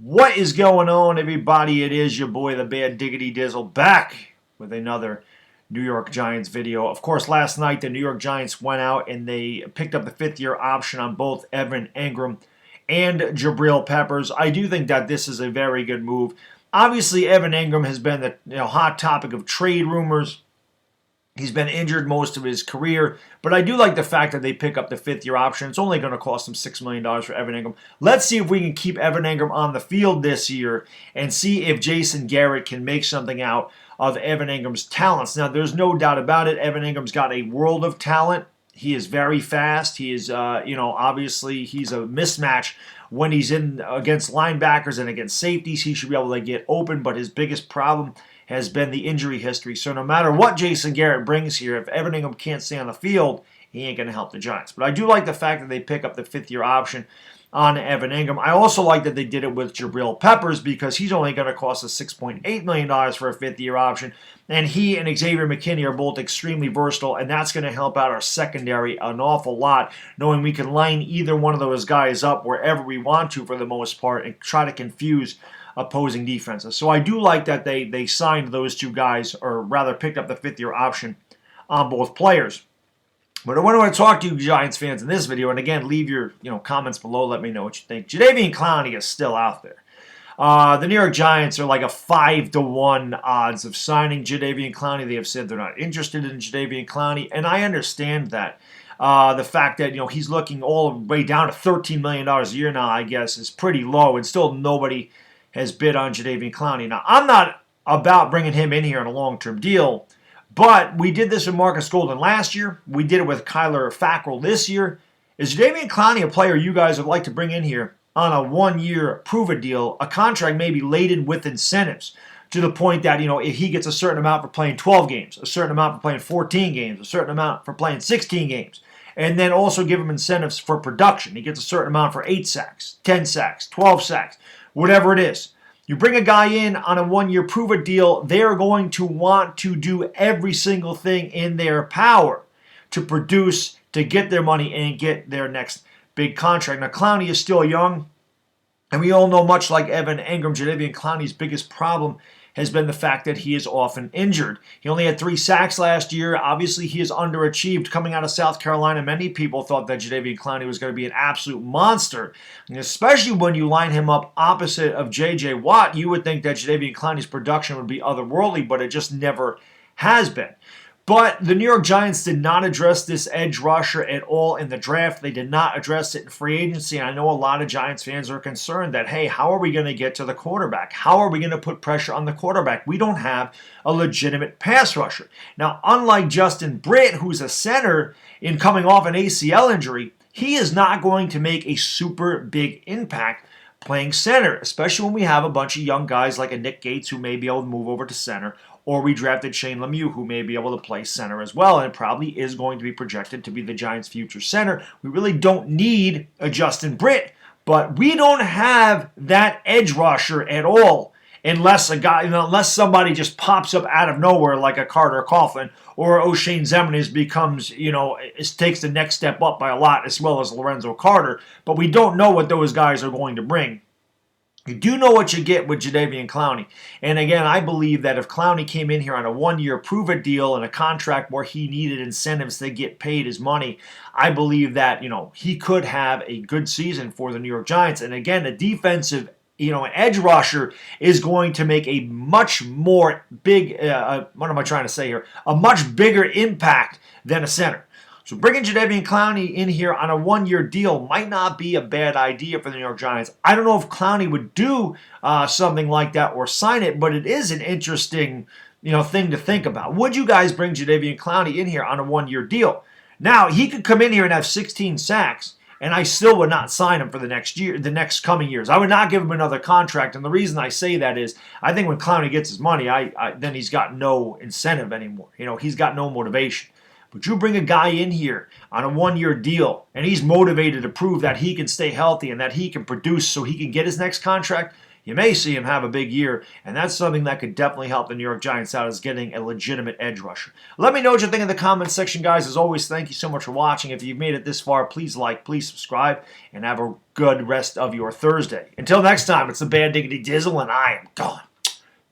What is going on, everybody? It is your boy, the Bad Diggity Dizzle, back with another New York Giants video. Of course, last night the New York Giants went out and they picked up the fifth-year option on both Evan Engram and Jabril Peppers. I do think that this is a very good move. Obviously, Evan Engram has been the hot topic of trade rumors. He's been injured most of his career, but I do like the fact that they pick up the fifth-year option. It's only going to cost them $6 million for Evan Engram. Let's see if we can keep Evan Engram on the field this year and see if Jason Garrett can make something out of Evan Engram's talents. Now, there's no doubt about it. Evan Engram's got a world of talent. He is very fast. He is, obviously he's a mismatch when he's in against linebackers and against safeties. He should be able to get open, but his biggest problem has been the injury history. So no matter what Jason Garrett brings here, if Evan Engram can't stay on the field, he ain't going to help the Giants. But I do like the fact that they pick up the fifth-year option on Evan Engram. I also like that they did it with Jabril Peppers because he's only going to cost us $6.8 million for a fifth-year option. And he and Xavier McKinney are both extremely versatile, and that's going to help out our secondary an awful lot, knowing we can line either one of those guys up wherever we want to for the most part and try to confuse opposing defenses. So I do like that they signed those two guys, or rather picked up the fifth-year option on both players. But I want to talk to you Giants fans in this video, and again, leave your comments below. Let me know what you think. Jadeveon Clowney is still out there. The New York Giants are like a 5-1 odds of signing Jadeveon Clowney. They have said they're not interested in Jadeveon Clowney, and I understand that. The fact that he's looking all the way down to $13 million a year now, I guess, is pretty low, and still nobody has bid on Jadeveon Clowney. Now, I'm not about bringing him in here on a long-term deal, but we did this with Marcus Golden last year. We did it with Kyler Fackrell this year. Is Jadeveon Clowney a player you guys would like to bring in here on a one-year prove-it deal, a contract maybe laden with incentives, to the point that, if he gets a certain amount for playing 12 games, a certain amount for playing 14 games, a certain amount for playing 16 games, and then also give him incentives for production. He gets a certain amount for 8 sacks, 10 sacks, 12 sacks, whatever it is. You bring a guy in on a one-year prove-it deal, they're going to want to do every single thing in their power to produce, to get their money, and get their next big contract. Now, Clowney is still young, and we all know, much like Evan Engram, Jadeveon Clowney's biggest problem has been the fact that he is often injured. He only had 3 sacks last year. Obviously, he is underachieved. Coming out of South Carolina, many people thought that Jadeveon Clowney was going to be an absolute monster. And especially when you line him up opposite of J.J. Watt, you would think that Jadeveon Clowney's production would be otherworldly, but it just never has been. But the New York Giants did not address this edge rusher at all in the draft. They did not address it in free agency. I know a lot of Giants fans are concerned that, hey, how are we going to get to the quarterback? How are we going to put pressure on the quarterback? We don't have a legitimate pass rusher. Now, unlike Justin Britt, who's a center in coming off an ACL injury, he is not going to make a super big impact playing center, especially when we have a bunch of young guys like a Nick Gates who may be able to move over to center, or we drafted Shane Lemieux, who may be able to play center as well, and it probably is going to be projected to be the Giants' future center. We really don't need a Justin Britt, but we don't have that edge rusher at all unless somebody just pops up out of nowhere like a Carter Coughlin or O'Shane Ximines becomes, takes the next step up by a lot, as well as Lorenzo Carter. But we don't know what those guys are going to bring. You do know what you get with Jadeveon Clowney. And again, I believe that if Clowney came in here on a one-year prove-it deal and a contract where he needed incentives to get paid his money, I believe that, he could have a good season for the New York Giants. And again, a defensive, an edge rusher is going to make a much more big, a much bigger impact than a center. So bringing Jadeveon Clowney in here on a one-year deal might not be a bad idea for the New York Giants. I don't know if Clowney would do something like that or sign it, but it is an interesting thing to think about. Would you guys bring Jadeveon Clowney in here on a one-year deal? Now, he could come in here and have 16 sacks, and I still would not sign him for the next coming years. I would not give him another contract, and the reason I say that is I think when Clowney gets his money, then he's got no incentive anymore. He's got no motivation. But you bring a guy in here on a one-year deal, and he's motivated to prove that he can stay healthy and that he can produce so he can get his next contract, you may see him have a big year, and that's something that could definitely help the New York Giants out, is getting a legitimate edge rusher. Let me know what you think in the comments section, guys. As always, thank you so much for watching. If you've made it this far, please like, please subscribe, and have a good rest of your Thursday. Until next time, it's the Bad Diggity Dizzle, and I am gone.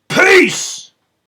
Peace!